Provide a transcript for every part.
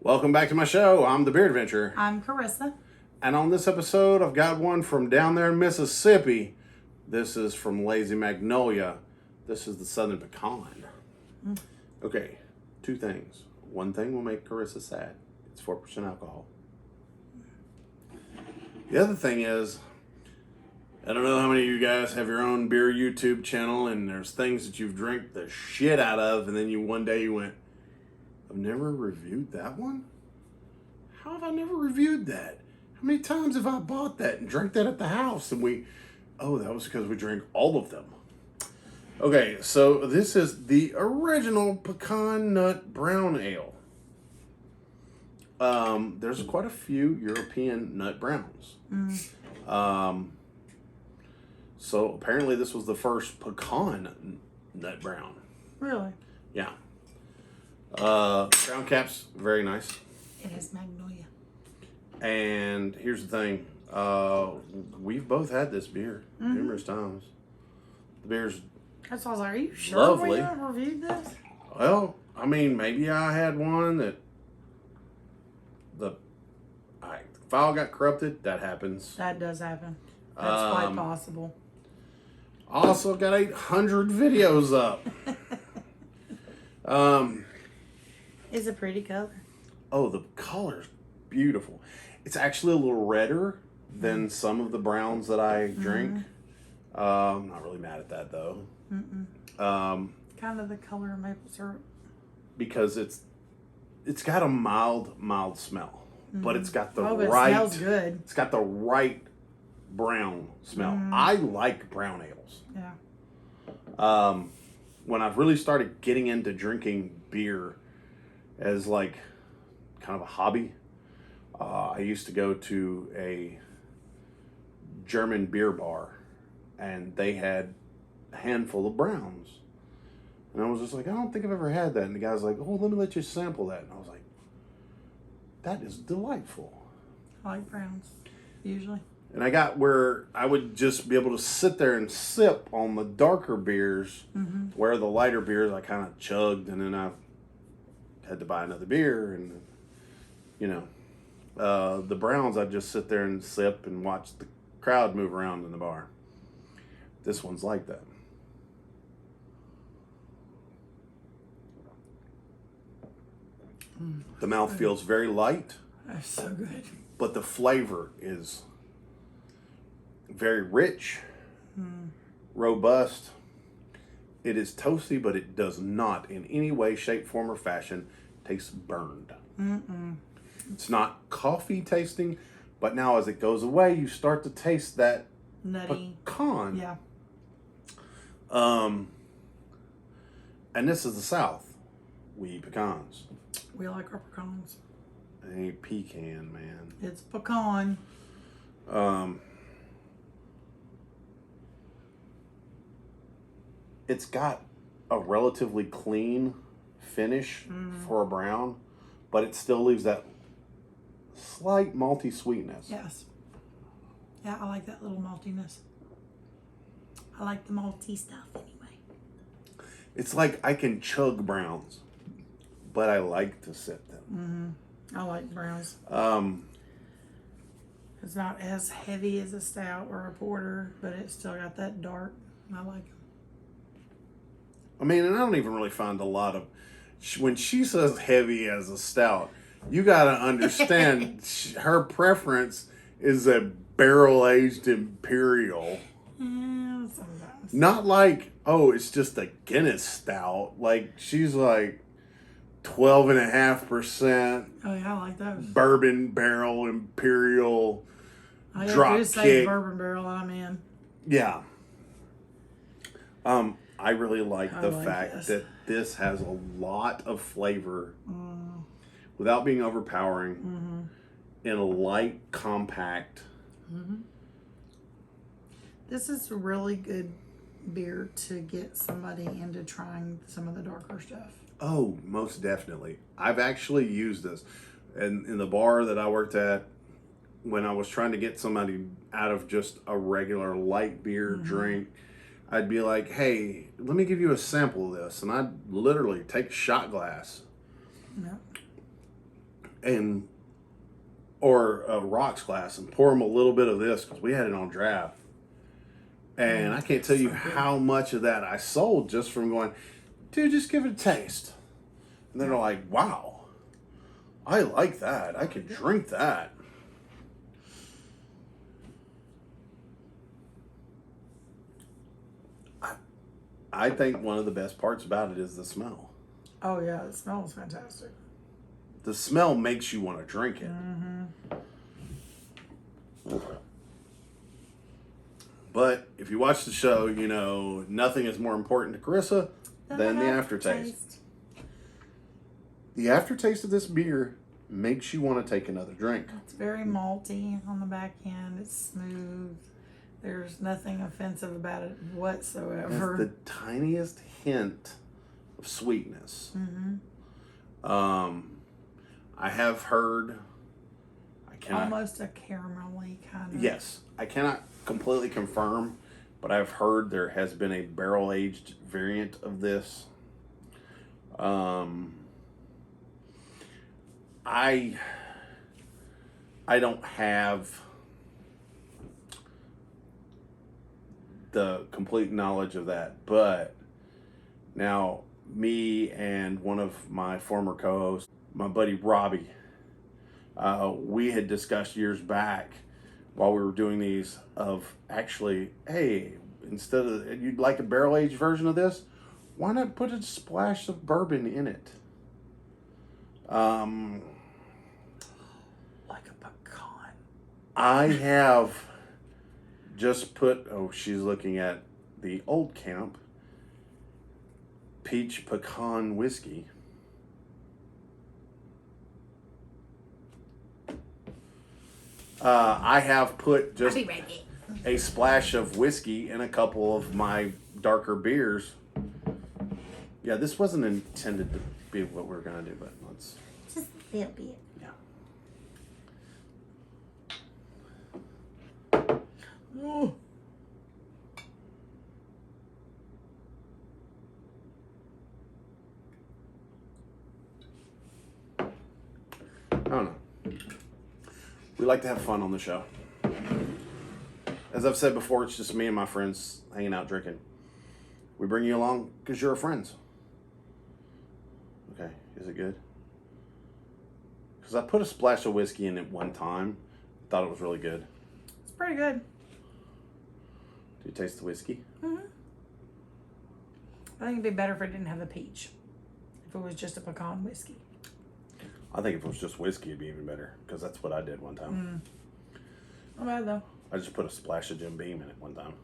Welcome back to my show. I'm the Beer Adventurer. I'm Carissa. And on this episode, I've got one from down there in Mississippi. This is from Lazy Magnolia. This is the Southern Pecan. Okay, two things. One thing will make Carissa sad. It's 4% alcohol. The other thing is, I don't know how many of you guys have your own beer YouTube channel and there's things that you've drank the shit out of and then one day you went, I've never reviewed that one? How have I never reviewed that? How many times have I bought that and drank that at the house? And that was because we drank all of them. Okay, so this is the original pecan nut brown ale. There's quite a few European nut browns. So apparently this was the first pecan nut brown. Really? Yeah. Crown cap's very nice. It has magnolia. And here's the thing. We've both had this beer numerous times. The beer's That's why I was like, are you sure lovely. we haven't reviewed this? Well, I mean, maybe I had one that the file got corrupted. That happens. That does happen. That's quite possible. Also got 800 videos up. It's a pretty color. Oh, the color's beautiful. It's actually a little redder than some of the browns that I drink. I'm not really mad at that though. Kind of the color of maple syrup. Because it's got a mild smell, but it's got the It right. smells good. It's got the right brown smell. I like brown ales. Yeah. When I've really started getting into drinking beer as like kind of a hobby, I used to go to a German beer bar and they had a handful of browns. And I was just like, I don't think I've ever had that. And the guy's like, oh, let me let you sample that. And I was like, that is delightful. I like browns, usually. And I got where I would just be able to sit there and sip on the darker beers, where the lighter beers I kind of chugged, and then I had to buy another beer. And, the browns I'd just sit there and sip and watch the crowd move around in the bar. This one's like that. The mouth feels very light. That's so good. But the flavor is very rich, robust. It is toasty, but it does not in any way, shape, form, or fashion taste burned. It's not coffee tasting, but now as it goes away, you start to taste that Nutty. pecan. Yeah. And this is the South. We eat pecans. We like our pecans. It ain't pecan, man. It's pecan. It's got a relatively clean finish for a brown, but it still leaves that slight malty sweetness. Yes. Yeah, I like that little maltiness. I like the malty stuff anyway. It's like I can chug browns, but I like to sip them. I like browns. It's not as heavy as a stout or a porter, but it's still got that dark. I like them. I mean, and I don't even really find a lot of, when she says heavy as a stout, you got to understand her preference is a barrel-aged imperial. Yeah, sometimes. Not like, oh, it's just a Guinness stout. Like, she's like 12.5% Oh, yeah, I like those. bourbon barrel imperial I drop do say kick. bourbon barrel, I'm in. Yeah. I really like the like fact this. that this has a lot of flavor without being overpowering in a light, compact. This is a really good beer to get somebody into trying some of the darker stuff. Oh, most definitely. I've actually used this. And in the bar that I worked at, when I was trying to get somebody out of just a regular light beer drink, I'd be like, hey, let me give you a sample of this. And I'd literally take a shot glass Yeah. and or a rocks glass and pour them a little bit of this because we had it on draft. And I can't tell you how much of that I sold just from going, dude, just give it a taste. And they're like, wow, I like that. I can drink that. I think one of the best parts about it is the smell. Oh, yeah, the smell is fantastic. The smell makes you want to drink it. But if you watch the show, you know nothing is more important to Carissa than the aftertaste. The aftertaste of this beer makes you want to take another drink. It's very malty on the back end. It's smooth. There's nothing offensive about it whatsoever. It's the tiniest hint of sweetness. I have heard. I cannot. Almost a caramelly kind of. Yes, I cannot completely confirm, but I've heard there has been a barrel aged variant of this. I don't have the complete knowledge of that, but now me and one of my former co-hosts, my buddy Robbie, we had discussed years back while we were doing these of actually, hey, instead of, you'd like a barrel aged version of this, why not put a splash of bourbon in it? Like a pecan. I have just put, she's looking at the Old Camp Peach Pecan Whiskey. I have put just a splash of whiskey in a couple of my darker beers. Yeah, this wasn't intended to be what we're going to do, but let's... Just a little bit. Yeah. Oh. I don't know. We like to have fun on the show. As I've said before, it's just me and my friends hanging out drinking. We bring you along because you're our friends. Okay, is it good? Because I put a splash of whiskey in it one time. Thought it was really good. It's pretty good. Do you taste the whiskey? I think it'd be better if it didn't have the peach. If it was just a pecan whiskey. I think if it was just whiskey, it'd be even better. Because that's what I did one time. Not bad, though. I just put a splash of Jim Beam in it one time.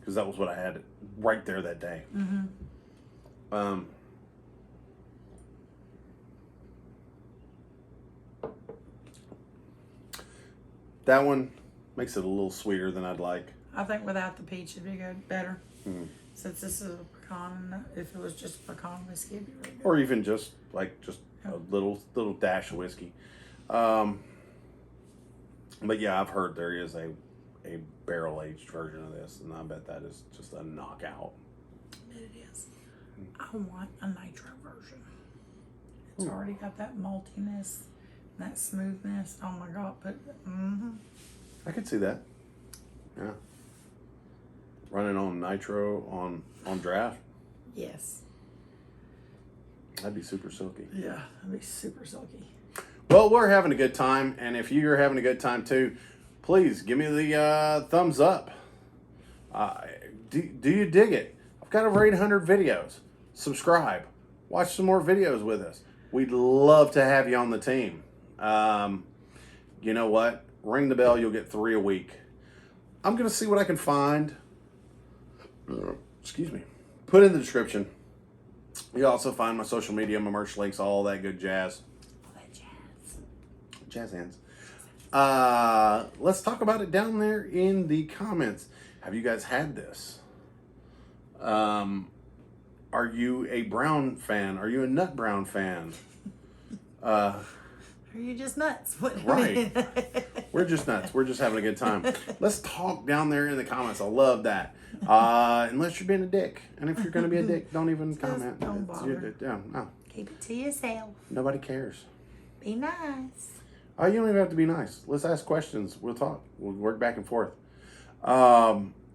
Because that was what I had right there that day. That one makes it a little sweeter than I'd like. I think without the peach, it'd be good. Better. Since this is a pecan, if it was just pecan whiskey, it'd be really good. Or even just a little dash of whiskey. But yeah, I've heard there is a barrel aged version of this, and I bet that is just a knockout. It is. I want a nitro version. It's already got that maltiness, that smoothness. Oh my god! But I could see that. Yeah. Running on nitro on draft. Yes. That'd be super silky. Yeah, that'd be super silky. Well, we're having a good time, and if you're having a good time too, please give me the thumbs up. Do you dig it? I've got over 800 videos. Subscribe. Watch some more videos with us. We'd love to have you on the team. You know what? Ring the bell. You'll get 3 a week. I'm going to see what I can find. Excuse me. Put in the description. You'll also find my social media, my merch links, all that good jazz. Jazz hands. Let's talk about it down there in the comments. Have you guys had this? Are you a brown fan? Are you a nut brown fan? Are you just nuts? What? Right. We're just nuts. We're just having a good time. Let's talk down there in the comments. I love that. Unless you're being a dick. And if you're going to be a dick, don't even comment. Don't bother. No. Keep it to yourself. Nobody cares. Be nice. Oh, you don't even have to be nice. Let's ask questions. We'll talk. We'll work back and forth.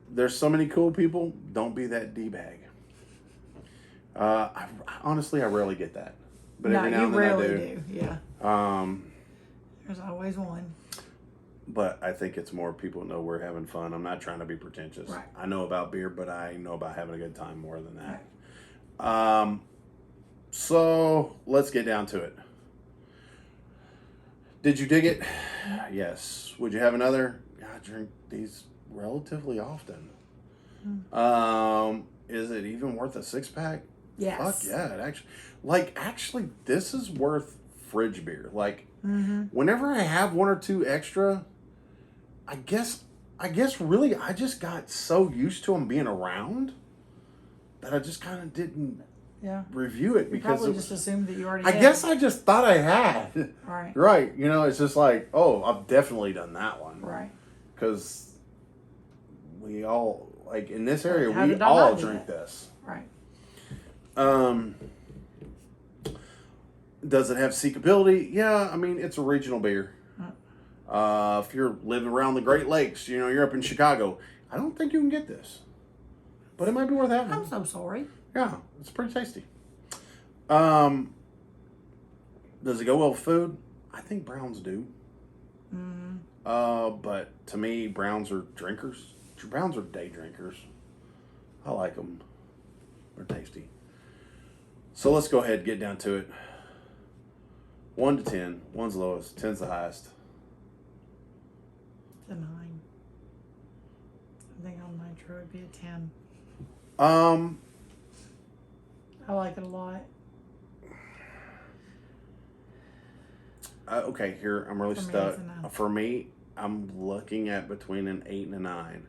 There's so many cool people. Don't be that D-bag. Honestly, I rarely get that. But every now and then I do. Yeah. There's always one. But I think it's more people know we're having fun. I'm not trying to be pretentious. Right. I know about beer, but I know about having a good time more than that. Right. So let's get down to it. Did you dig it? Yes. Would you have another? I drink these relatively often. Is it even worth a 6-pack? Yes. Fuck yeah! Actually, this is worth fridge beer. Like, whenever I have one or two extra, I guess really I just got so used to them being around that I just kind of didn't review it because probably just assumed that you already. I guess I just thought I had. Right. Right. You know, it's just like, oh, I've definitely done that one. Right. Because we all, like, in this area, How we did I all not do drink that? this. Right. Does it have seekability? Yeah, I mean, it's a regional beer. If you're living around the Great Lakes, you know, you're up in Chicago, I don't think you can get this. But it might be worth having. I'm so sorry. Yeah, it's pretty tasty. Does it go well with food? I think browns do. But to me, browns are drinkers. Browns are day drinkers. I like them. They're tasty. So let's go ahead and get down to it. 1 to 10. 1's the lowest. 10's the highest. It's a 9. I think on nitro would be a 10. I like it a lot. Okay, here I'm really stuck. it's a 9. For me, I'm looking at between an 8 and a 9.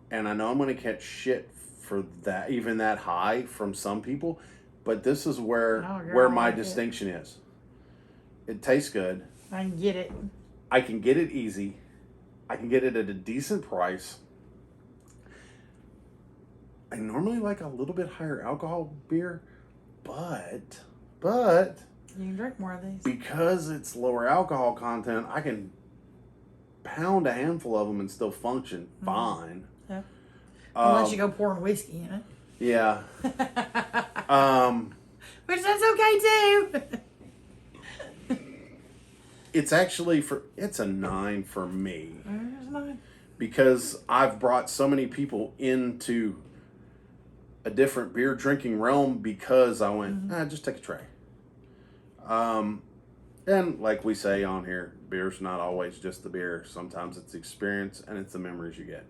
And I know I'm going to catch shit for that, even that high from some people. But this is where my distinction is. It tastes good. I can get it. I can get it easy. I can get it at a decent price. I normally like a little bit higher alcohol beer, but you can drink more of these. Because it's lower alcohol content, I can pound a handful of them and still function fine. Yeah. Unless you go pouring whiskey in it. Yeah. Which that's okay too. It's actually it's a 9 for me. It's 9. Because I've brought so many people into a different beer drinking realm because I went, just take a tray. And like we say on here, beer's not always just the beer. Sometimes it's the experience and it's the memories you get.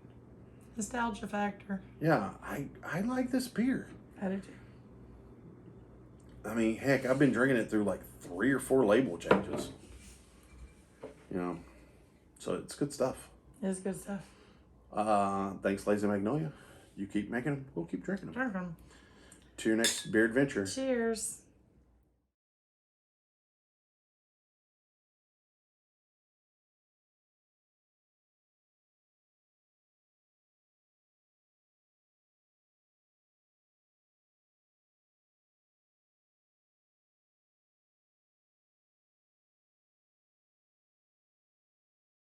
Nostalgia factor. Yeah, I like this beer. I do too. I mean, heck, I've been drinking it through like 3 or 4 label changes. You know, so it's good stuff. It's good stuff. Thanks, Lazy Magnolia. You keep making them, we'll keep drinking them. Drink them. To your next beer adventure. Cheers.